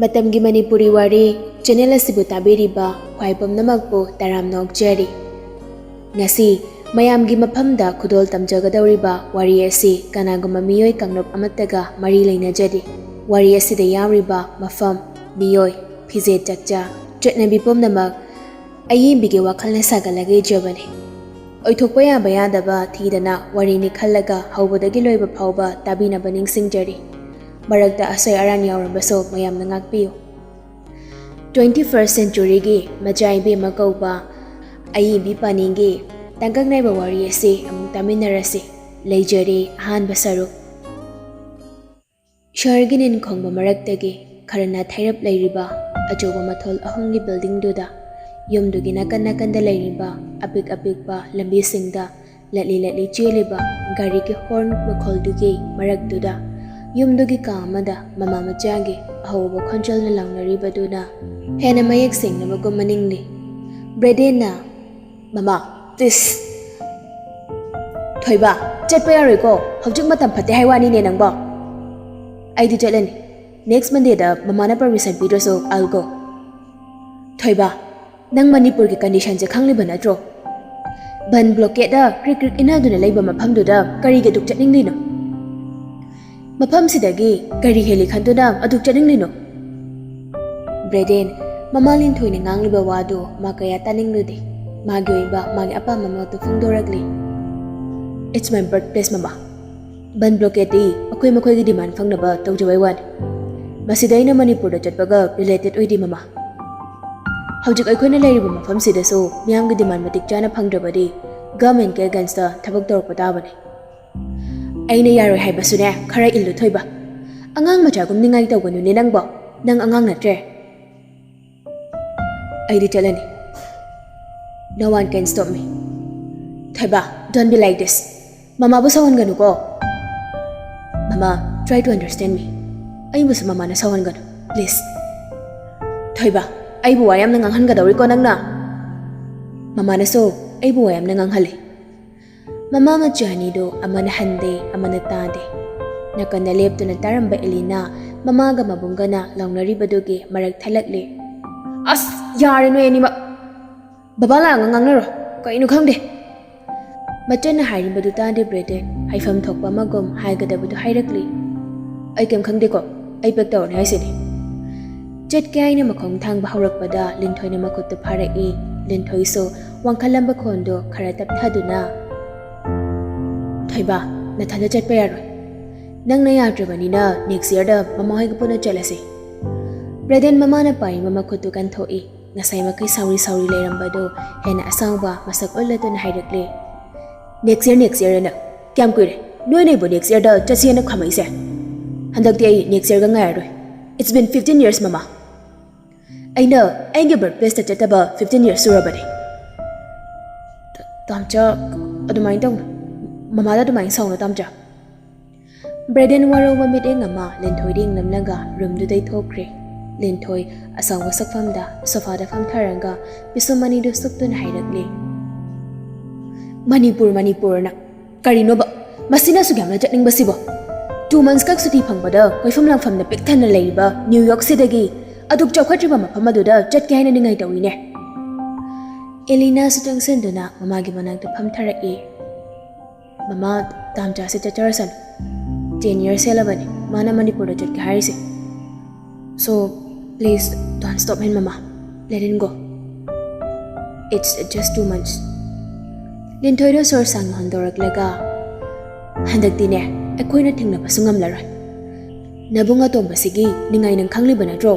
Matamgi Manipuri Wari channel asibu tabiriba khwaipamnamakpu taram nokjari. Ngasi mayamgi maphamda khudol tamjagadauriba wari asi kanaguma miyoi kangnop amataga mari leinajari. Wari asida yawriba mafam miyoi phije chakcha chatnabi pomnamak ayembige wakhalna sagalage jabani. Oithokpa yaba yadaba thidana warini khallaga hawbadagi loiba phawba tabinaba ningsingjari. Marakta asay aran yawrabaso mayamna ngakpiyo. 21st Centurygi Machaibemma kauba ayimbi Paningi tangkagnaiba wari asi amuk taminarasi leijari ahanba saruk. Shahargi ninkhongba maraktagi kharana thairap leiriba achoba mathol ahumgi building duda yumdugi nakan nakanda leiriba apik apikba lambisingda latli cheliba gari ki horn makholdugi marakduda yumdugi kamada mama machagi ahoba khonjalna langnaribaduna hena mayak singna magummaningli bredena mama this thoiba chatpa yaroiko hojik matam phate haiwani ne nangba aidi chalani next Monday da mama na permission pidraso I'll go thoiba nang Manipur ki condition je khangliba natro ban blockade da krik inaduna leiba maphamduda kari ge duk chatningli no mafam sidagi gari heli khanduna aduk chaninglino Breden mamalin thoine ngangliba wadu makaya taningludi magi oiba magi apa mama to phungdoragli. It's my birthplace mama ban blockade akoi makoi gi demand phangnaba tawjawai wan masidaina Manipur da chatpaga related oidi mama hawjik aikoina leiriba mafam sidaso miyam gi demand matik chana phangdrabadi government ke against the thabak torpa tabani aina yaroi haibasune khara illu thoiba angang machagum ningai tawganu ne nangbo nang angang natre aidi chalani no one can stop me thoiba don't be like this mama bu sawan ganu ko mama try to understand me ai bu mama na sawan ganu please thoiba ai bu wayam nang anghan gadawri ko nang na mama na so ai bu wayam nang anghali Mama majani do amana hande amana tade nakanda leptuna taramba elina mamaga mabungana launari baduge marak thalakle as yare no enima babala ngangnaro kainu khangde machana hari badu tade brede haifam thokpa magom haigada budu hairakli ai kem khangde ko ai pek taw ne haisini jet kaina makhong thang bahaurak pada linthoina makut phara e linthoi so wangkhalamba khondo khara tap thaduna Thoiba nathanda chatpa yaroi nang na yadrabani na next year da mama hoi gapuna chalase Breden mama na pai mama khutu kan thoi ngasai makai sauri leiramba do hena asangba masak ollatu na hairakle next year na kyam kuire noi nei bo next year da chasi na khamai se handak ti ai next year ga ngai roi it's been 15 years mama I know I give birth to chataba 15 years surabani tamcha adumai dong Mama da dumai sauna tamja Breden waro mamit engama lenthoi ding namlanga room du dai thokre lenthoi asangwa sakfamda sofa da fam tharanga bisomani du suktun hairakle Manipur na karino ba masina sugyamna chatning basibo 2 months kak suti phangbada koifam langfam na pikthana leiba New York City gi aduk chawkhatriba mafam aduda chatke haina ningai tawine Elina sutang senduna mama gi manak da pham tharai Mama tamcha se chacharasan 10 years elabani mana Manipur da chat ke harise so please don't stop him mama let him go it's just 2 months Ningthouja sor sang hondorak laga handak dine akoina thingna pasungam larai nabunga tomba sigi ningai nang khangli bana dro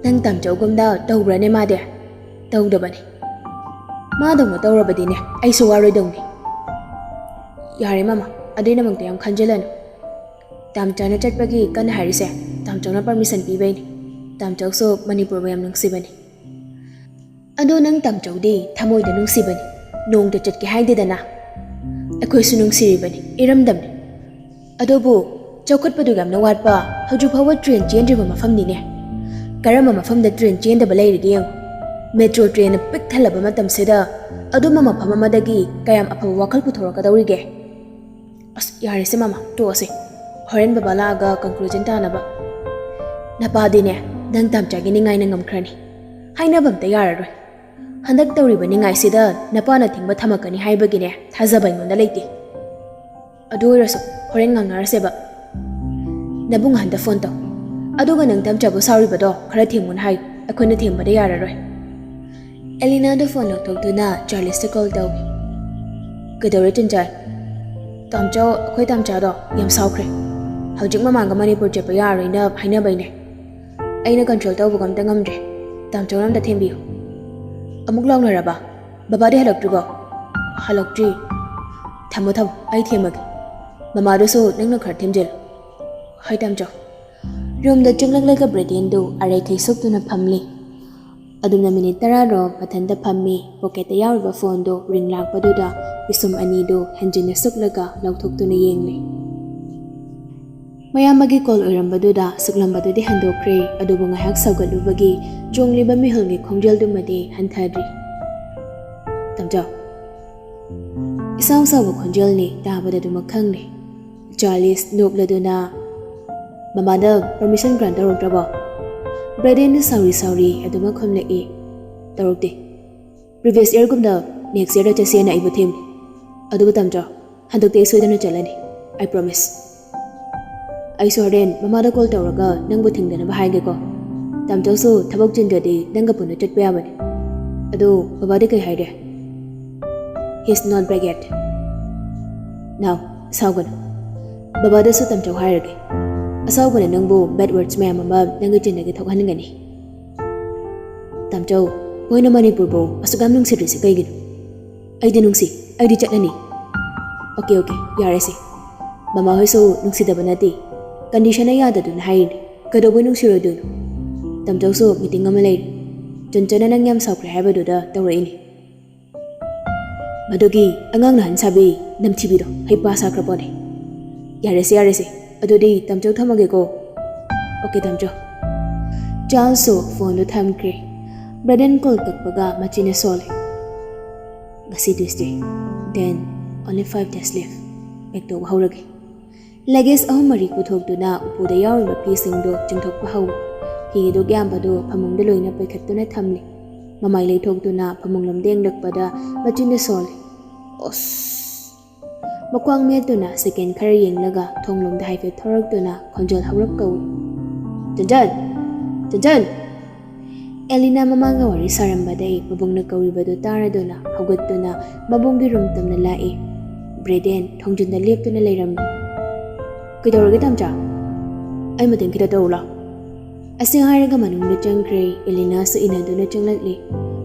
nang tamcha gomda tawbra ne ma de tawdabani ma dong tawrabadine ai so waroi dong ni Yare mama adina mangte yam khanjelano tamchana chatpagi kan harise tamchona permission pibaini tamchok so Manipur bayam nungsibani ado nang tamchodi thamoi da nungsibani nong da chatki haide dana akoi su nungsiribani iramdamni ado bu chawkhat padu gam na watpa haju phawa train chendriba mafam ni ne karama mafam da train chenda balai rigi metro train pik thalaba matam seda ado mama phama madagi kayam apha wakal puthora kadawrige As yare se mama to ase horen babala aga conclusion ta na ba Napadine, nang tamchagi ningai na ngamkrani. Hainabam ta yararoi. Handak tawriba ningai sida napana thingba thamakani haibagine thajaba ingonda leite. Adu oirasu horen ngangnaraseba. Nabung handa phone taw. Aduga nang tamchabu sauribado khara thingmun hai akhona thingbada yararoi. Elena da phone lokthokduna Charles call tawbi. Kadawre tinjai. Tamchao akhoi tamchado yam saukre. Hawjik mamanga Manipur chepa yaroina hainabaine. Aina control tawbu gamta ngamdre. Tamchao namda thembiyo. Amuk lawnaraba. Babade haloktribo. Haloktri. Thamo thamo ai themagi. Mamadu so nangna khar themjel. Hai tamchao. Room da chunglak like a Bradendo are kaisok to na pamli. Aduna minute tararo matanda pammi pocket the yarba fondo ring lang paduda isum anido henjina suklaga lautok to na yengli. Mayamagi call urambaduda suklambadu di handokre adubunga hak saugalubagi jongli ba mihulgi kongjel dumadi hantadri. Tamjao. Isaw saw kongjel ni dabada dumakang ni. Charles nobladuna. Mamada permission grant taroktrabo. Braden sorry aduma khomle e tarokte. Previous year gumda next year cha sena ibu thim. Adu tamja handok te soidana chalani. I promise. I saw then mamada call taraga nangbu thingdana ba haige ko. Tamja so thabok jindadi nanga punu chatpa yabani. Adu babade kai haide. He's not back yet. Now saugan. Babada so tamja hairage. Asawbana nangbu bad words mayam ama nanga jinagi thokhaningani. Tamchau moina Manipur bo asugam nungsidrisi kaigino. Aidi nungsi, aidi chatnani. Okay, yarese. Mama hoiso nungsidaba nati. Condition ay yadadun haini. Kadobo nungsirodun. Tamchau so meeting ama layri. Janjana nang yam saukre haibaduda tawraini. Madogi angang nahan sabi namtibido haipa sakrapone. Yarese. Adudi tamchau thamage ko. Okay tamchau. Charles so phone do thamkre. Braden call kakpaga machine sole. Gasi Tuesday. Then only 5 days left. Back to haurage. Luggage ahum mari puthokduna upuda yawriba pisingdo chingthokpa haw. Hi do gyambado phamungda loina paikhattuna thamli. Mamai leithokduna phamunglamdeng lakpada machine sole. Os Makwang metuna second khara yenglaga thonglomda haife thoraktuna khonjal hawrap kawi. Janjan Elena mamanga wari sarambadai mabungna kawribadu taraduna hawgattuna mabunggi room tamna lae. Braden thongjunda leptuna leiramni. Kidawrage tamcha ai mateng khida tawla. Asing hairaga manungda changkre Elena su inaduna changlakli.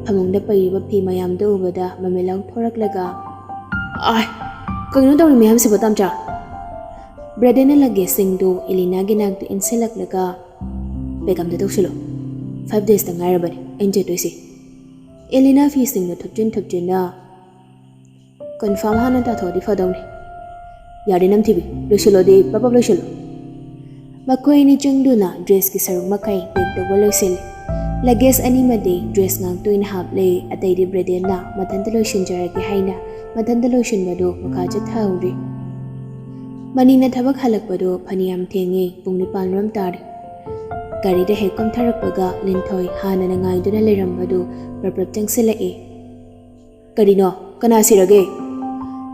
Phamungda paiba phi mayamda ubada mamelang thoraklaga. Ai Kagno daw miyam si Batamcha. Braden na lagi singdo Elena ginagdo inselak laga. Begam da daw silo. 5 days na nga rabani. Enjoy to isi. Elena fi singdo thupjin na. Confirm hanan ta thodi fa daw ni. Yari nam tibi. Lo silo di papap lo silo. Makoy ni chungdo na dress ki sarong makay begdo walo sili. Lages anima de dress ngang tuin hap le atay di Braden na matantalo shinjara ki haina. Madanda lotion bado makaja thauri. Manina thabak halak bado phaniyam thengi pung nipal ram tari. Gari da hekom tharakpaga Ningthoi hana na ngai duna leram bado praprak changsela e. Karino kana sirage.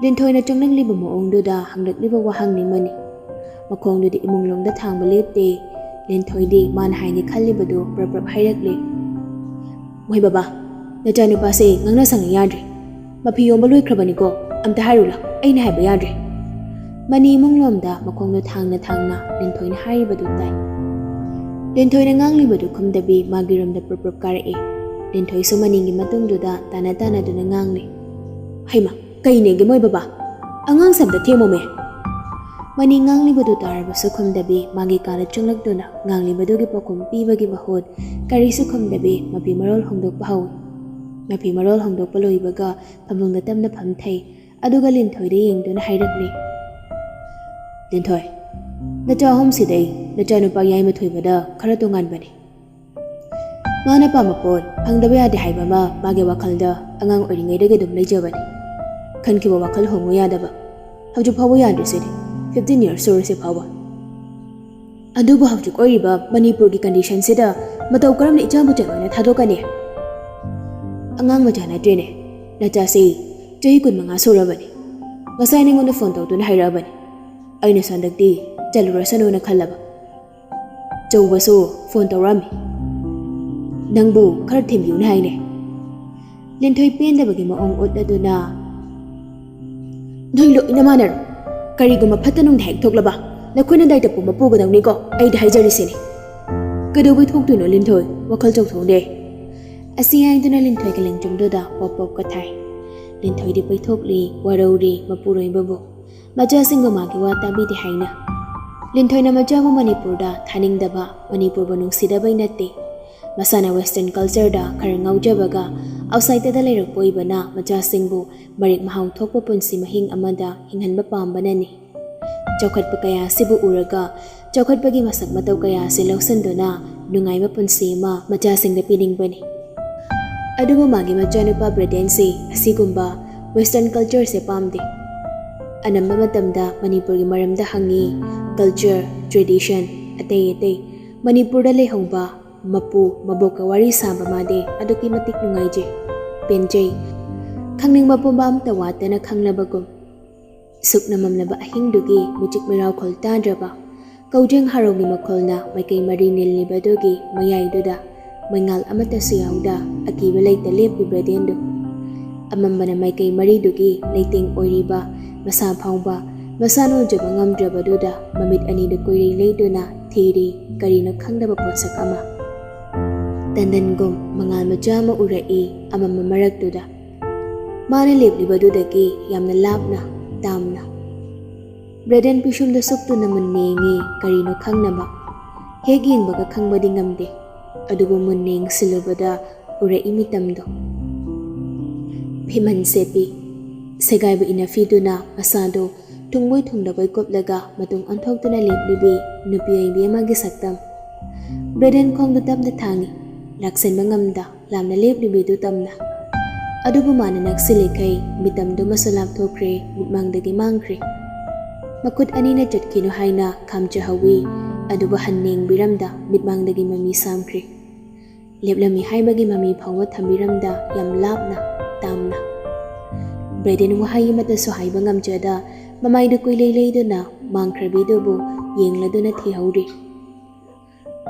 Ningthoi na changnang liba moong do da hangdak liba wahang ni mani. Makong do di imunglong da thangba lepte. Ningthoi di man haini khalli bado praprak hairakle. Moy baba nachanu pa se ngangna sang yadre. Mapiyo malui krabani ko amta harula aina haiba yadre. Mani munglomda makongno thangna Ningthoi na haribadu tai. Ningthoi na nganglibadu khumdabi magiramda praprak karae. Ningthoi so maningi matungduda tana duna ngangli. Haima kainegi moy baba angang sabda themo me. Mani nganglibadu tarabasu khumdabi magi kara chunglakduna nganglibadu gi pakum pibagi bahod karisu khumdabi mapi marol hongdok bahawi. Mapi marol hongdok paloibaga pamungda tamna phamthai aduga Ningthoi de yengduna hairakli. Ningthoi nacha hom sidai nacha nupa yai mathoibada khara tongan bani. Mana pamapon phangdaba yade haiba ma mage wakhalda angang oringai dege dum leijabani. Khankiba wakhal hongo yadaba. Hawju phawo yadre se 15 years surse phawa. ꯑꯗꯨꯕꯨ ꯍꯧꯖꯤꯛ ꯑꯣꯏꯔꯤꯕ ꯃꯅꯤꯄꯨꯔꯒꯤ ꯀꯟꯗꯤꯁꯟꯁꯤꯗ ꯃꯇꯧ ꯀꯔꯝꯅ ꯏꯆꯥꯕꯨ ꯆꯠꯂꯣꯏꯅ ꯊꯥꯗꯣꯛꯀꯅꯤ? ꯑꯉꯥꯡ ꯃꯆꯥ ꯅꯠꯇ꯭ꯔꯦꯅꯦ, ꯅꯆꯥꯁꯤ ꯆꯍꯤ 15 ꯁꯨꯔꯕꯅꯤ. ꯉꯁꯥꯏ ꯅꯉꯣꯟꯗ ꯐꯣꯟ ꯇꯧꯗꯨꯅ ꯍꯥꯏꯔꯛꯑꯕꯅꯤ. ꯑꯩꯅꯁꯨ ꯍꯟꯗꯛꯇꯤ ꯆꯠꯂꯨꯔꯁꯅꯨꯅ ꯈꯜꯂꯕ. ꯆꯧꯕꯁꯨ ꯐꯣꯟ ꯇꯧꯔꯛꯑꯝꯃꯤ. ꯅꯪꯕꯨ ꯈꯔ ꯊꯦꯝꯕꯤꯌꯨꯅ ꯍꯥꯏꯅꯦ. ꯂꯤꯟꯊꯣꯏ ꯄꯦꯟꯗꯕꯒꯤ ꯃꯑꯣꯡ ꯎꯠꯂꯗꯨꯅ ꯅꯣꯏ ꯂꯣꯏꯅ ꯃꯥꯟꯅꯔꯣ. ꯀꯔꯤꯒꯨꯝꯕ ꯐꯠꯇ ꯅꯨꯡꯗ ꯍꯦꯛ ꯊꯣꯛꯂꯕ ꯅꯈꯣꯏꯅ ꯗꯥꯏꯇ ꯄꯨꯝꯕ ꯄꯨꯒꯗꯧꯅꯤꯀꯣ, ꯑꯩꯗꯤ ꯍꯥꯏꯖꯔꯤꯁꯤꯅꯤ. ꯀꯩꯗꯧꯕꯩ ꯊꯣꯛꯇꯣꯏꯅꯣ ꯂꯤꯟꯊꯣꯏ? ꯋꯥꯈꯜ ꯆꯥꯎꯊꯣꯛꯅꯦ. ꯑꯁꯤ ꯍꯥꯏꯗꯨꯅ ꯂꯤꯟꯊꯣꯏꯒ ꯂꯦꯡꯖꯨꯝꯗꯨꯗ ꯄꯣꯞ ꯄꯣꯞꯀ ꯊꯥꯏ. ꯂꯤꯟꯊꯣꯏꯗꯤ ꯄꯩꯊꯣꯛꯂꯤ ꯋꯥꯔꯧꯔꯤ ꯃꯄꯨꯔꯣꯏꯕꯕꯨ, ꯃꯆꯥꯁꯤꯡꯕꯨ ꯃꯥꯒꯤ ꯋꯥ ꯇꯥꯕꯤꯗꯦ ꯍꯥꯏꯅ. ꯂꯤꯟꯊꯣꯏꯅ ꯃꯆꯥꯕꯨ ꯃꯅꯤꯄꯨꯔꯗ ꯊꯥꯅꯤꯡꯗꯕ, ꯃꯅꯤꯄꯨꯔꯕꯨ ꯅꯨꯡꯁꯤꯗꯕꯩ ꯅꯠꯇꯦ. ꯃꯁꯥꯅ ꯋꯦꯁꯇꯔꯟ ꯀꯜꯆꯔꯗ ꯈꯔ ꯉꯥꯎꯖꯕꯒ ꯑꯥꯎꯠꯁꯥꯏꯗꯇ ꯂꯩꯔꯛꯄ ꯑꯣꯏꯕꯅ ꯃꯆꯥꯁꯤꯡꯕꯨ ꯃꯔꯤꯛ ꯃꯍꯥꯎ ꯊꯣꯛꯄ ꯄꯨꯟꯁꯤ ꯃꯍꯤꯡ ꯑꯃꯗ ꯍꯤꯡꯍꯟꯕ ꯄꯥꯝꯕꯅꯅꯤ. ꯆꯥꯎꯈꯠꯄ ꯀꯌꯥ ꯑꯁꯤꯕꯨ ꯎꯔꯒ ꯆꯥꯎꯈꯠꯄꯒꯤ ꯃꯁꯛ ꯃꯇꯧ ꯀꯌꯥ ꯑꯁꯤ ꯂꯧꯁꯤꯟꯗꯨꯅ ꯅꯨꯡꯉꯥꯏꯕ ꯄꯨꯟꯁꯤ ꯑꯃ ꯃꯆꯥꯁꯤꯡꯗ ꯄꯤꯅꯤꯡꯕꯅꯤ. ꯑꯗꯨꯕꯨ ꯃꯥꯒꯤ ꯃꯆꯥꯅꯨꯄꯥ ꯕ꯭ꯔꯦꯗꯦꯟꯁꯤ ꯑꯁꯤꯒꯨꯝꯕ ꯋꯦꯁꯇꯔꯟ ꯀꯜꯆꯔꯁꯦ ꯄꯥꯝꯗꯦ. ꯑꯅꯝꯕ ꯃꯇꯝꯗ ꯃꯅꯤꯄꯨꯔꯒꯤ ꯃꯔꯝꯗ ꯍꯪꯉꯤ, ꯀꯜꯆꯔ, ꯇ꯭ꯔꯦꯗꯤꯁꯟ, ꯑꯇꯩ ꯃꯅꯤꯄꯨꯔꯗ ꯂꯩꯍꯧꯕ ꯃꯄꯨ ꯃꯕꯣꯛꯀ ꯋꯥꯔꯤ ꯁꯥꯕ ꯃꯥꯗꯤ ꯑꯗꯨꯛꯀꯤ ꯃꯇꯤꯛ ꯅꯨꯡꯉꯥꯏꯖꯩ, ꯄꯦꯟꯖꯩ. ꯈꯪꯅꯤꯡꯕ ꯄꯨꯝꯕ ꯑꯃꯇ ꯋꯥꯠꯇꯅ ꯈꯪꯂꯕꯒꯨꯝ. ꯁꯨꯛꯅ ꯃꯝꯂꯕ ꯑꯍꯤꯡꯗꯨꯒꯤ ꯃꯤꯆꯤꯛ ꯃꯤꯔꯥꯎꯈꯣꯜ ꯇꯥꯗ꯭ꯔꯕ ꯀꯧꯖꯦꯡ ꯍꯥꯔꯧꯒꯤ ꯃꯈꯣꯜꯅ ꯃꯥꯏꯀꯩ ꯃꯔꯤ ꯅꯤꯜꯂꯤꯕꯗꯨꯒꯤ ꯃꯌꯥꯏꯗꯨꯗ ꯃꯩꯉꯥꯜ ꯑꯃꯠꯇꯁꯨ ꯌꯥꯎꯗ ꯑꯀꯤꯕ ꯂꯩꯇ ꯂꯦꯞꯄꯤ ꯕ꯭ꯔꯦꯗꯦꯟꯗꯨ. ꯑꯃꯝꯕꯅ ꯃꯥꯏꯀꯩ ꯃꯔꯤꯗꯨꯒꯤ ꯂꯩꯇꯦꯡ ꯑꯣꯏꯔꯤꯕ ꯃꯁꯥ ꯐꯥꯎꯕ ꯃꯁꯥꯅ ꯎꯖꯕ ꯉꯝꯗ꯭ꯔꯕꯗꯨꯗ ꯃꯃꯤꯠ ꯑꯅꯤꯗꯨ ꯀꯨꯏꯔꯩ ꯂꯩꯗꯨꯅ ꯊꯤꯔꯤ ꯀꯔꯤꯅꯣ ꯈꯪꯗꯕ ꯄꯣꯠꯁꯛ ꯑꯃ. ꯇꯟꯗꯟꯒꯨꯝ ꯃꯉꯥꯜ ꯃꯆꯥ ꯑꯃ ꯎꯔꯛꯏ ꯑꯃꯝꯕ ꯃꯔꯛꯇꯨꯗ. ꯃꯥꯅ ꯂꯦꯞꯂꯤꯕꯗꯨꯗꯒꯤ ꯌꯥꯝꯅ ꯂꯥꯞꯅ, ꯇꯥꯝꯅ. ꯕ꯭ꯔꯦꯗꯦꯟ ꯄꯤꯁꯨꯝꯗ ꯁꯨꯞꯇꯨꯅ ꯃꯨꯟꯅ ꯌꯦꯡꯉꯤ ꯀꯔꯤꯅꯣ ꯈꯪꯅꯕ. ꯍꯦꯛ ꯌꯦꯡꯕꯒ ꯈꯪꯕꯗꯤ ꯉꯝꯗꯦ, ꯑꯗꯨꯕꯨ ꯃꯨꯟꯅ ꯌꯦꯡꯁꯤꯜꯂꯨꯕꯗ ꯎꯔꯛꯏ ꯃꯤꯇꯝꯗꯣ. ꯐꯤꯃꯟ ꯁꯦꯠꯄꯤ, ꯁꯦꯒꯥꯏꯕ ꯏꯅꯐꯤꯗꯨꯅ ꯃꯁꯥꯗꯣ ꯊꯨꯡꯕꯣꯏ ꯊꯨꯡꯗꯕꯣꯏ ꯀꯨꯞꯂꯒ ꯃꯇꯨꯡ ꯑꯣꯟꯊꯣꯛꯇꯨꯅ ꯂꯦꯞꯂꯤꯕꯤ ꯅꯨꯄꯤ ꯑꯣꯏꯕꯤ ꯑꯃꯒꯤ ꯁꯛꯇꯝ. ꯕ꯭ꯔꯦꯗꯦꯟ ꯈꯣꯡꯗꯨ ꯇꯞꯅ ꯊꯥꯡꯉꯤ, ꯂꯥꯛꯁꯤꯟꯕ ꯉꯝꯗ ꯂꯥꯞꯅ ꯂꯦꯞꯂꯤꯕꯤꯗꯨ ꯇꯝꯅ. ꯑꯗꯨꯕꯨ ꯃꯥꯅ ꯅꯛꯁꯤꯜꯂꯤꯈꯩ ꯃꯤꯇꯝꯗꯨꯃꯁꯨ ꯂꯥꯞꯊꯣꯛꯈ꯭ꯔꯦ, ꯃꯤꯠꯃꯥꯡꯗꯒꯤ ꯃꯥꯡꯈ꯭ꯔꯦ. ꯃꯈꯨꯠ ꯑꯅꯤꯅ ꯆꯠꯈꯤꯅꯨ ꯍꯥꯏꯅ ꯈꯥꯝꯖꯍꯧꯋꯤ, ꯑꯗꯨꯕꯨ ꯍꯟꯅꯦꯡꯕꯤꯔꯝꯗ ꯃꯤꯠꯃꯥꯡꯗꯒꯤ ꯃꯃꯤ ꯁꯥꯝꯈ꯭ꯔꯦ. ꯂꯦꯞꯂꯝꯃꯤ ꯍꯥꯏꯕꯒꯤ ꯃꯃꯤ ꯐꯥꯎꯕ ꯊꯝꯕꯤꯔꯝꯗ ꯌꯥꯝ ꯂꯥꯞꯅ, ꯇꯥꯝꯅ. ꯕ꯭ꯔꯦꯗꯦꯟ ꯋꯥꯍꯩ ꯑꯃꯠꯇꯁꯨ ꯍꯥꯏꯕ ꯉꯝꯖꯗ ꯃꯃꯥꯏꯗꯨ ꯀꯨꯏꯂꯩ ꯂꯩꯗꯨꯅ ꯃꯥꯡꯈ꯭ꯔꯕꯤꯗꯨꯕꯨ ꯌꯦꯡꯂꯗꯨꯅ ꯊꯤꯍꯧꯔꯤ.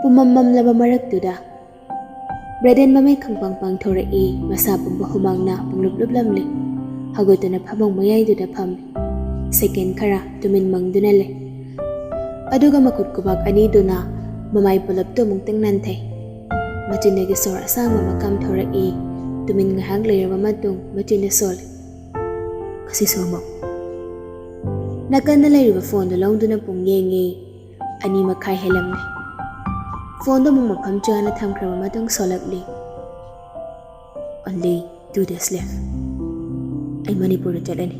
ꯄꯨꯃꯝ ꯃꯝꯂꯕ ꯃꯔꯛꯇꯨꯗ ꯕ꯭ꯔꯦꯗꯦꯟ ꯃꯃꯩ ꯈꯪꯄꯥꯡ ꯄꯥꯡꯊꯣꯔꯛꯏ, ꯃꯁꯥ ꯄꯨꯝꯕ ꯍꯨꯃꯥꯡꯅ ꯄꯨꯡꯂꯨꯞ ꯂꯨꯞꯂꯝꯂꯤ. ꯍꯧꯒꯠꯇꯨꯅ ꯐꯃꯨꯡ ꯃꯌꯥꯏꯗꯨꯗ ꯐꯝꯃꯤ. ꯁꯦꯀꯦꯟ ꯈꯔ ꯇꯨꯃꯤꯟ ꯃꯪꯗꯨꯅ ꯂꯩ. ꯑꯗꯨꯒ ꯃꯈꯨꯠ ꯈꯨꯕꯥꯛ ꯑꯅꯤꯗꯨꯅ ꯃꯃꯥꯏ ꯄꯨꯂꯞꯇꯨ ꯑꯃꯨꯛꯇꯪ ꯅꯥꯟꯊꯩ. ꯃꯆꯤꯟꯗꯒꯤ ꯁꯣꯔ ꯑꯁꯥꯡꯕ ꯑꯃ ꯀꯥꯝꯊꯣꯔꯛꯏ. ꯇꯨꯃꯤꯟ ꯉꯥꯏꯍꯥꯛ ꯂꯩꯔꯕ ꯃꯇꯨꯡ ꯃꯆꯤꯟꯗ ꯁꯣꯜꯂꯤ. ꯉꯁꯤꯁꯨ ꯑꯃꯨꯛ. ꯅꯥꯀꯟꯗ ꯂꯩꯔꯤꯕ ꯐꯣꯟꯗꯨ ꯂꯧꯗꯨꯅ ꯄꯨꯡ ꯌꯦꯡꯉꯤ. 2:30 ꯍꯦꯜꯂꯝꯂꯦ. ꯐꯣꯟꯗꯨ ꯑꯃꯨꯛ ꯃꯐꯝ ꯆꯥꯅ ꯊꯝꯈ꯭ꯔꯕ ꯃꯇꯨꯡ ꯁꯣꯜꯂꯛꯂꯤ. Only 2 days left. ꯑꯩ ꯃꯅꯤꯄꯨꯔꯗ ꯆꯠꯂꯅꯤ.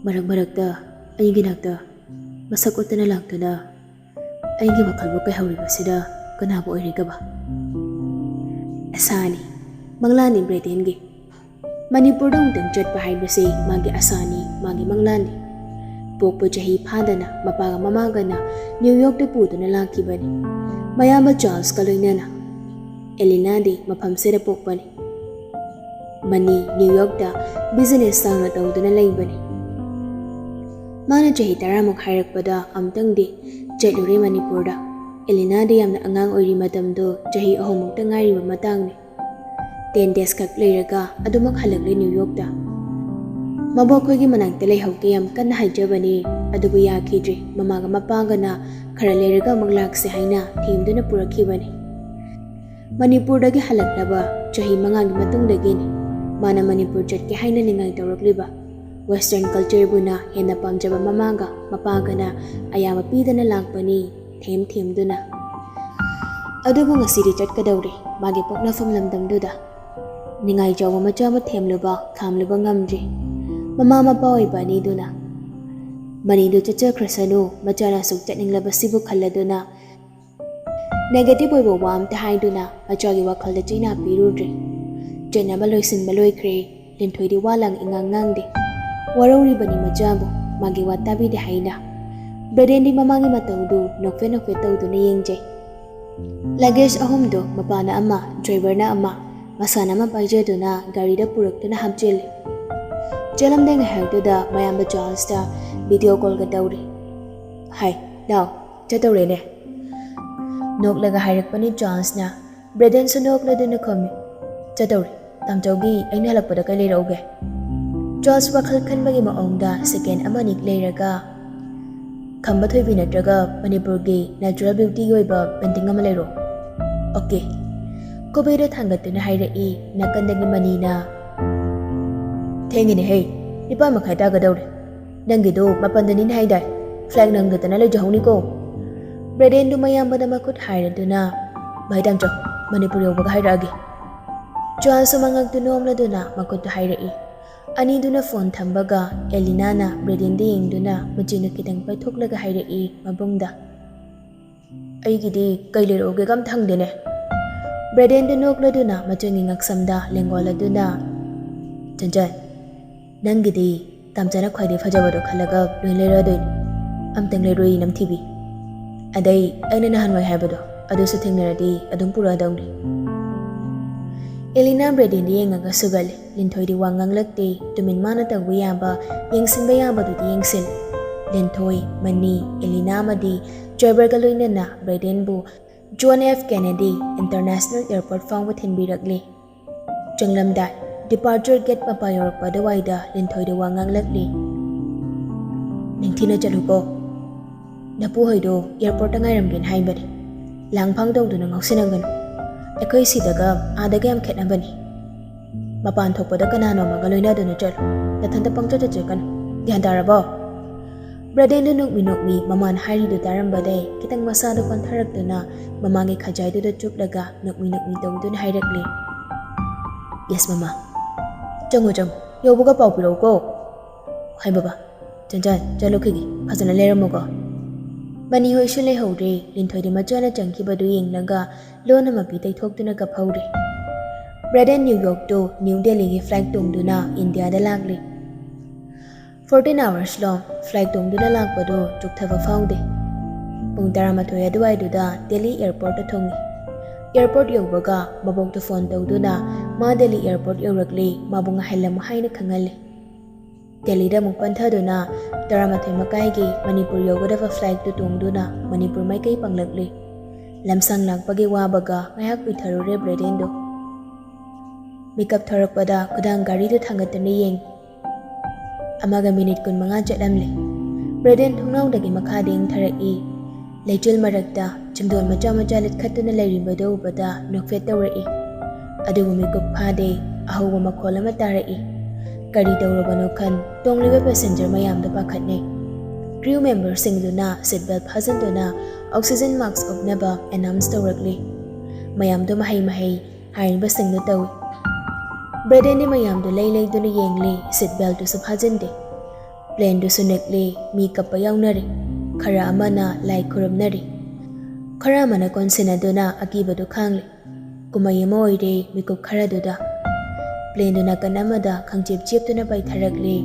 ꯃꯔꯛ ꯃꯔꯛꯇ ꯑꯩꯒꯤ ꯅꯥꯛꯇ ꯃꯁꯛ ꯎꯠꯇꯅ ꯂꯥꯛꯇꯨꯅ ꯑꯩꯒꯤ ꯋꯥꯈꯜꯕꯨ ꯀꯩꯍꯧꯔꯤꯕꯁꯤꯗ ꯀꯅꯥꯕꯨ ꯑꯣꯏꯔꯤꯒꯕ? ꯑꯁꯥꯅꯤ, ꯃꯪꯂꯥꯟꯅꯤ ꯕ꯭ꯔꯦꯗꯦꯟꯒꯤ. ꯃꯅꯤꯄꯨꯔꯗ ꯑꯃꯨꯛꯇꯪ ꯆꯠꯄ ꯍꯥꯏꯕꯁꯤ ꯃꯥꯒꯤ ꯑꯁꯥꯅꯤ, ꯃꯥꯒꯤ ꯃꯪꯂꯥꯟꯅꯤ. ꯄꯣꯛꯄ ꯆꯍꯤ ꯐꯥꯗꯅ ꯃꯄꯥꯒ ꯃꯃꯥꯒꯅ ꯅ꯭ꯌꯨ ꯌꯣꯔꯛꯇ ꯄꯨꯗꯨꯅ ꯂꯥꯛꯈꯤꯕꯅꯤ, ꯃꯌꯥꯝꯕ ꯆꯥꯔꯜꯁꯀ ꯂꯣꯏꯅꯅ. ꯑꯦꯂꯤꯅꯥꯗꯤ ꯃꯐꯝꯁꯤꯗ ꯄꯣꯛꯄꯅꯤ. ꯃꯅꯤ ꯅ꯭ꯌꯨ ꯌꯣꯔꯛꯇ ꯕꯤꯖꯤꯅꯦꯁ ꯆꯥꯎꯅ ꯇꯧꯗꯨꯅ ꯂꯩꯕꯅꯤ. ꯃꯥꯅ ꯆꯍꯤ 10 ꯍꯥꯏꯔꯛꯄꯗ ꯑꯃꯨꯛꯇꯪꯗꯤ ꯆꯠꯂꯨꯔꯦ ꯃꯅꯤꯄꯨꯔꯗ. ꯑꯦꯂꯤꯅꯥꯗꯤ ꯌꯥꯝꯅ ꯑꯉꯥꯡ ꯑꯣꯏꯔꯤ, ꯃꯇꯝꯗꯣ ꯆꯍꯤ 3 ꯉꯥꯏꯔꯤꯕ ꯃꯇꯥꯡꯅꯤ. 10 days ꯈꯛ ꯂꯩꯔꯒ ꯑꯗꯨꯃꯛ ꯍꯜꯂꯛꯂꯦ ꯅ꯭ꯌꯨ ꯌꯣꯔꯛꯇ. ꯃꯕꯣꯛꯈꯣꯏꯒꯤ ꯃꯅꯥꯛꯇ ꯂꯩꯍꯧꯒꯦ ꯌꯥꯝ ꯀꯟꯅ ꯍꯥꯏꯖꯕꯅꯤ, ꯑꯗꯨꯕꯨ ꯌꯥꯈꯤꯗ꯭ꯔꯦ. ꯃꯃꯥꯒ ꯃꯄꯥꯒꯅ ꯈꯔ ꯂꯩꯔꯒ ꯑꯃꯨꯛ ꯂꯥꯛꯁꯦ ꯍꯥꯏꯅ ꯊꯦꯝꯗꯨꯅ ꯄꯨꯔꯛꯈꯤꯕꯅꯤ. ꯃꯅꯤꯄꯨꯔꯗꯒꯤ ꯍꯜꯂꯛꯂꯕ ꯆꯍꯤ 5ꯒꯤ ꯃꯇꯨꯡꯗꯒꯤꯅꯤ ꯃꯥꯅ ꯃꯅꯤꯄꯨꯔ ꯆꯠꯀꯦ ꯍꯥꯏꯅ ꯅꯤꯡꯉꯥꯏ ꯇꯧꯔꯛꯂꯤꯕ. ꯋꯦꯁꯇꯔꯟ ꯀꯜꯆꯔꯕꯨꯅ ꯍꯦꯟꯅ ꯄꯥꯝꯖꯕ ꯃꯃꯥꯒ ꯃꯄꯥꯒꯅ ꯑꯌꯥꯕ ꯄꯤꯗꯅ ꯂꯥꯛꯄꯅꯤ, ꯊꯦꯝꯗꯨꯅ. ꯑꯗꯨꯕꯨ ꯉꯁꯤꯗꯤ ꯆꯠꯀꯗꯧꯔꯦ ꯃꯥꯒꯤ ꯄꯣꯛꯅꯐꯝ ꯂꯝꯗꯝꯗꯨꯗ. ꯅꯤꯡꯉꯥꯏ ꯆꯥꯎꯕ ꯃꯆꯥꯕꯨ ꯊꯦꯝꯂꯨꯕ ꯈꯥꯝꯂꯨꯕ ꯉꯝꯗ꯭ꯔꯤ ꯃꯃꯥ ꯃꯄꯥ ꯑꯣꯏꯕ ꯑꯅꯤꯗꯨꯅ. ꯃꯅꯤꯗꯨ ꯆꯠꯆꯈ꯭ꯔꯁꯅꯨ, ꯃꯆꯥꯅ ꯑꯁꯨꯛ ꯆꯠꯅꯤꯡꯂꯕꯁꯤꯕꯨ ꯈꯜꯂꯗꯨꯅ ꯅꯦꯒꯦꯇꯤꯚ ꯑꯣꯏꯕ ꯋꯥ ꯑꯝꯇ ꯍꯥꯏꯗꯨꯅ ꯃꯆꯥꯒꯤ ꯋꯥꯈꯜꯗ ꯆꯩꯅꯥ ꯄꯤꯔꯨꯗ꯭ꯔꯦ. ꯆꯠꯅꯕ ꯂꯣꯏꯁꯤꯟꯕ ꯂꯣꯏꯈ꯭ꯔꯦ. ꯂꯤꯟꯊꯣꯏꯗꯤ ꯋꯥ ꯂꯥꯡ ꯏꯉꯥꯡ ꯉꯥꯡꯗꯦ. ꯋꯥꯔꯧꯔꯤꯕꯅꯤ ꯃꯆꯥꯕꯨ, ꯃꯥꯒꯤ ꯋꯥ ꯇꯥꯕꯤꯗꯦ ꯍꯥꯏꯅ. Braden di mamangi mataudu nokfe taudu ni yengje. Luggage ahumdo mapana ama, driver na ama, masana ma paijaduna garida puruktuna hamchil. Jalam deng hagduda mayamba Charlesda video call ga dauri. Hai, now, chataure ne. Noklaga hairakpani Charles na Braden su nokladuna komi. Chataure, tamchaugi aina halakpada kai leirauge. Charles wakhal khanbagi maongda second amanik leiraga Khamba thoibi natraga Manipurgi natural beauty gi oiba painting ama leiro. Okay. Kobeira thangatuna hairei nakandagi manina. Thengini hey. Nipa makhai ta gadaure. Nangido mapandani haidai. Flag nangdatana le jahuni ko. Braden du mayambada makut hairaduna. Baidam cho Manipuri obaga hairagi. Joan sumangag dunomla duna makut hairei. Ani duna phone thambaga Elina na Braden de yengduna machinu kitang paithoklaga hairei mabungda. Aigidi kaileroge gam thangdene. Braden du nokladuna machangi ngaksamda lengoladuna. Janjan nangidi tamjana khwaide phajabado khalaga loileradoi amtang leroi namthibi. Adai aina nahanwai haibado adu su thengneradi adum pura daungri. Elina Braden di yengaga sugali Ningthoi di wangang lakti tumin mana tagwi yamba yengsin bayamba du di yengsin Ningthoi Mani Elina madi driver galoina na Braden bu John F Kennedy International Airport fangwa thinbiragli Janglamda departure gate papayor padawaida Ningthoi di wangang lakli Ningthina chaluko Napu hoido airport ngairamgen haibani langphang dawdu na ngausinangano Ekoi sidaga adaga yam khetnabani mapan thokpada kanano magaloina duna chalo nathanta pangcha chakan dhyan tarabo Braden du nukmi maman hairi du tarambadai kitang masado pantharakduna mamangi khajai du da chuplaga nukmi tawdun hairakli Yes mama Jango yobuga pawpiro ko Hai baba janjan chalo khigi phajana leramugo Mani hoi shule hore Ningthoi di machana changkibadu yenglaga lona mapi taithokduna ka phawre Braden New York to New Delhi gi flight tongduna India da lagli 14 hours long flight tongduna lagpado chukthaba phawde pung 12 aduai duda Delhi airport ta thongi airport yobaga mabok to phone tawduna ma Delhi airport yorakli mabunga halam haina khangali Delhi da muk panthaduna 12 makai gi Manipur yogadava flight to tongduna Manipur mai kai panglakli lamsang lakpagi wabaga ngayak pitharure Braden do Makeup thorakpada kudang gari do thangatani yeng amaga minute kun manga chatlamle Braden thungnau dagi makhading tharai leichul marakta chimdon macha litkhatuna leiribado ubada nokfet tawrai adugu makeup phade ahuwa makholama tarai gari tawrabano khan tongliba passenger mayam da pakhatne crew member singduna seatbelt phajanduna oxygen mask opnaba announce tawrakli mayam do mahai hainba singdu tawi Braden ni mayam do lei duna yengli seatbelt do subhajande plane do sunekli mi kappa yawnari khara amana lai khuramnari khara mana konsina duna akiba do khangli kumayama oire mikup khara duda plane do nakanamada khangjep duna pai tharakli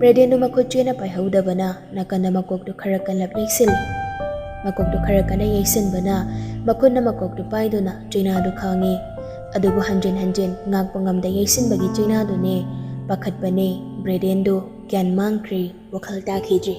Braden do makhutchena pai haudabana nakana makok do khara kanlap yeksil makok do khara kana yeksin bana makhunna makok do pai duna china do khangi adugu hanjen ngakpangamda yeksin bagi china do ne pakhatpane Braden do kyan mangkri wakhal takhiji